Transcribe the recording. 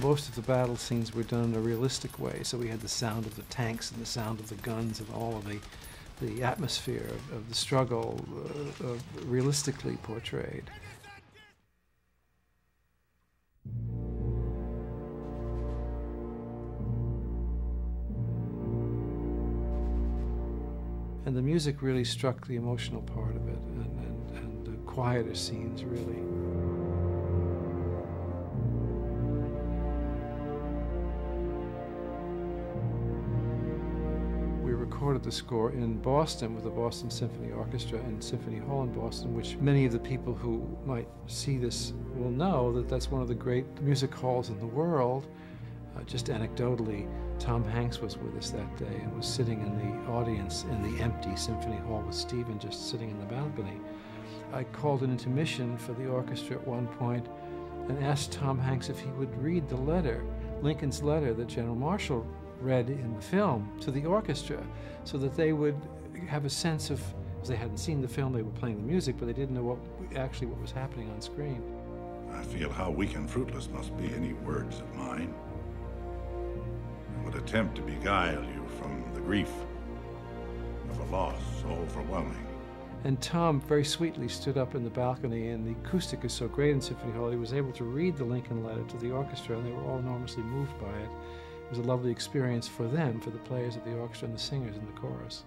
Most of the battle scenes were done in a realistic way, so we had the sound of the tanks and the sound of the guns and all of the atmosphere of the struggle realistically portrayed. And the music really struck the emotional part of it, and the quieter scenes, really. We recorded the score in Boston with the Boston Symphony Orchestra and Symphony Hall in Boston, which many of the people who might see this will know that that's one of the great music halls in the world. Just anecdotally, Tom Hanks was with us that day and was sitting in the audience in the empty Symphony Hall with Stephen just sitting in the balcony. I called an intermission for the orchestra at one point and asked Tom Hanks if he would read the letter, Lincoln's letter that General Marshall read in the film to the orchestra, so that they would have a sense of, because they hadn't seen the film, they were playing the music, but they didn't know what was happening on screen. I feel how weak and fruitless must be any words of mine. Would attempt to beguile you from the grief of a loss so overwhelming. And Tom very sweetly stood up in the balcony, and the acoustic is so great in Symphony Hall, he was able to read the Lincoln letter to the orchestra, and they were all enormously moved by it. It was a lovely experience for them, for the players of the orchestra and the singers in the chorus.